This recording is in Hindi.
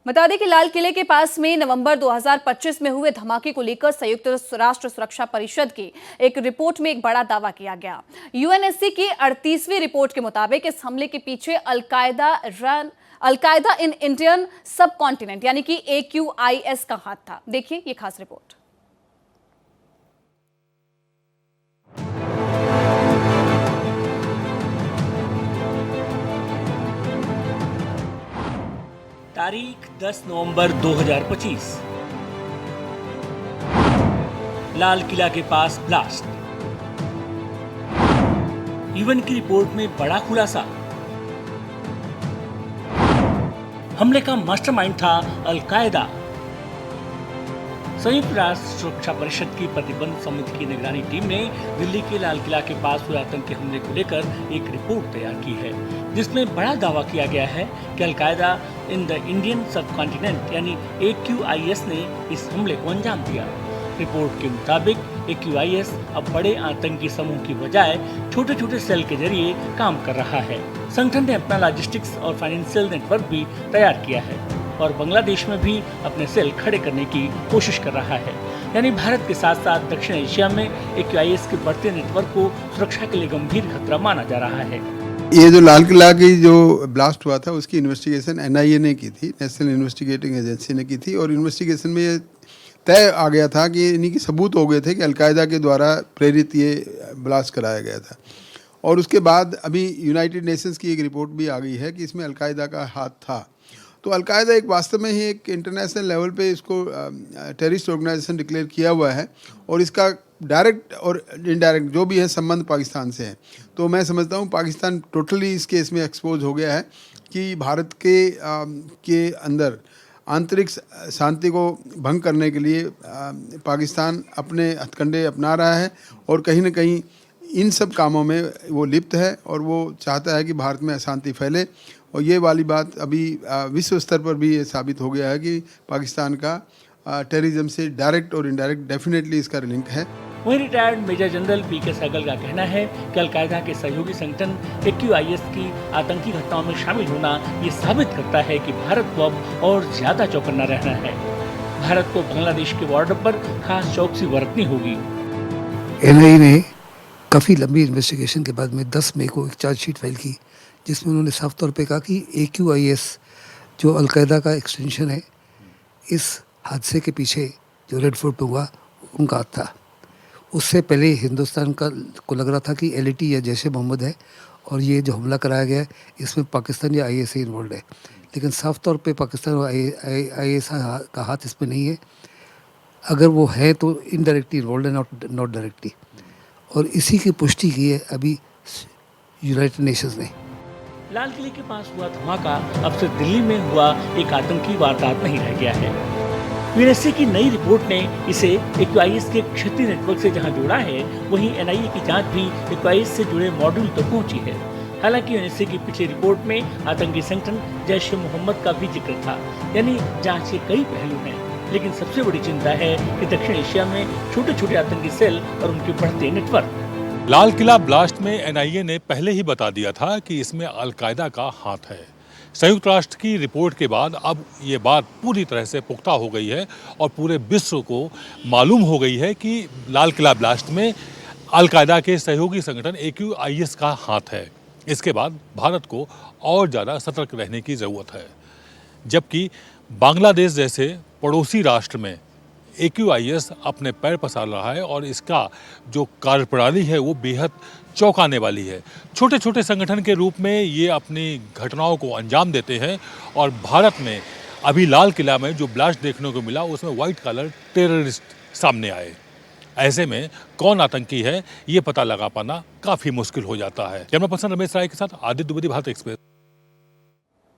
बता दें कि लाल किले के पास में नवंबर 2025 में हुए धमाके को लेकर संयुक्त राष्ट्र सुरक्षा परिषद की एक रिपोर्ट में एक बड़ा दावा किया गया। यूएनएससी की 38वीं रिपोर्ट के मुताबिक इस हमले के पीछे अल-कायदा इन इंडियन सब कॉन्टिनेंट यानी कि AQIS का हाथ था। देखिए ये खास रिपोर्ट। तारीख 10 नवंबर 2025। लाल किला के पास ब्लास्ट। यूएन की रिपोर्ट में बड़ा खुलासा। हमले का मास्टरमाइंड था अल-कायदा। संयुक्त राष्ट्र सुरक्षा परिषद की प्रतिबंध समिति की निगरानी टीम ने दिल्ली के लाल किला के पास हुए आतंकी हमले को लेकर एक रिपोर्ट तैयार की है, जिसमें बड़ा दावा किया गया है कि अल-कायदा इन द इंडियन सब कॉन्टिनेंट यानी AQIS ने इस हमले को अंजाम दिया। रिपोर्ट के मुताबिक AQIS अब बड़े आतंकी समूह की बजाय छोटे छोटे सेल के जरिए काम कर रहा है। संगठन ने अपना लॉजिस्टिक्स और फाइनेंशियल नेटवर्क भी तैयार किया है और बांग्लादेश में भी अपने सेल खड़े करने की कोशिश कर रहा है। यानी भारत के साथ साथ दक्षिण एशिया में AQIS के बढ़ते नेटवर्क को सुरक्षा के लिए गंभीर खतरा माना जा रहा है। ये जो लाल किला की जो ब्लास्ट हुआ था उसकी इन्वेस्टिगेशन NIA ने की थी, नेशनल इन्वेस्टिगेटिंग एजेंसी ने की थी, और इन्वेस्टिगेशन में ये तय आ गया था कि इन्हीं की सबूत हो गए थे कि अल-कायदा के द्वारा प्रेरित ये ब्लास्ट कराया गया था। और उसके बाद अभी यूनाइटेड नेशंस की एक रिपोर्ट भी आ गई है कि इसमें अल-कायदा का हाथ था। तो अल-कायदा एक वास्तव में ही एक इंटरनेशनल लेवल पे इसको टेररिस्ट ऑर्गेनाइजेशन डिक्लेयर किया हुआ है और इसका डायरेक्ट और इनडायरेक्ट जो भी है संबंध पाकिस्तान से है। तो मैं समझता हूँ पाकिस्तान टोटली इस केस में एक्सपोज हो गया है कि भारत के अंदर आंतरिक शांति को भंग करने के लिए पाकिस्तान अपने हथकंडे अपना रहा है और कहीं ना कहीं इन सब कामों में वो लिप्त है और वो चाहता है कि भारत में अशांति फैले। और ये वाली बात अभी विश्व स्तर पर भी ये साबित हो गया है कि पाकिस्तान का टेररिज्म से डायरेक्ट और इनडायरेक्ट डेफिनेटली इसका लिंक है। वहीं retired major general PK Sehgal का कहना है कि अल-कायदा के सहयोगी संगठन AQIS की आतंकी घटनाओं में शामिल होना ये साबित करता है कि भारत को अब और ज्यादा चौकन्ना रहना है। भारत को बांग्लादेश के बॉर्डर पर खास चौकसी बरतनी होगी। NIA ने काफ़ी लंबी इन्वेस्टिगेशन के बाद में 10 मई को एक चार्जशीट फाइल की, जिसमें उन्होंने साफ तौर पे कहा कि AQIS जो अल-कायदा का एक्सटेंशन है, इस हादसे के पीछे जो रेड फोर्ट हुआ उनका हाथ था। उससे पहले हिंदुस्तान को लग रहा था कि LAT या जैश ए मोहम्मद है और ये जो हमला कराया गया है इसमें पाकिस्तान या ISI इन्वॉल्व है, लेकिन साफ तौर पे पाकिस्तान और ISI का हाथ इसमें नहीं है। अगर वो है तो इनडायरेक्टली इन्वॉल्व है, नॉट डायरेक्टली। और इसी की पुष्टि की है अभी यूनाइटेड नेशंस ने। लाल किले के पास हुआ धमाका अब सिर्फ दिल्ली में हुआ एक आतंकी वारदात नहीं रह गया है। यूएनएससी की नई रिपोर्ट ने इसे AQIS के क्षेत्रीय नेटवर्क से जहां जोड़ा है, वहीं NIA की जांच भी AQIS से जुड़े मॉड्यूल तक पहुंची है। हालांकि यूएनएससी की पिछली रिपोर्ट में आतंकी संगठन जैश ए मोहम्मद का भी जिक्र था, यानी जांच के कई पहलू हैं। लेकिन सबसे बड़ी चिंता है कि दक्षिण एशिया में छोटे छोटे आतंकी सेल और उनके बढ़ते नेटवर्क। लाल किला ब्लास्ट में NIA ने पहले ही बता दिया था कि इसमें अल-कायदा का हाथ है। संयुक्त राष्ट्र की रिपोर्ट के बाद अब ये बात पूरी तरह से पुख्ता हो गई है और पूरे विश्व को मालूम हो गई है कि लाल किला ब्लास्ट में अल-कायदा के सहयोगी संगठन AQIS का हाथ है। इसके बाद भारत को और ज़्यादा सतर्क रहने की ज़रूरत है, जबकि बांग्लादेश जैसे पड़ोसी राष्ट्र में AQIS अपने पैर पसार रहा है और इसका जो कार्यप्रणाली है वो बेहद चौंकाने वाली है। छोटे छोटे संगठन के रूप में ये अपनी घटनाओं को अंजाम देते हैं और भारत में अभी लाल किला में जो ब्लास्ट देखने को मिला उसमें वाइट कलर टेररिस्ट सामने आए। ऐसे में कौन आतंकी है ये पता लगा पाना काफ़ी मुश्किल हो जाता है। कैमरा पर्सन रमेश राय के साथ आदित्य द्विवेदी, भारत एक्सप्रेस।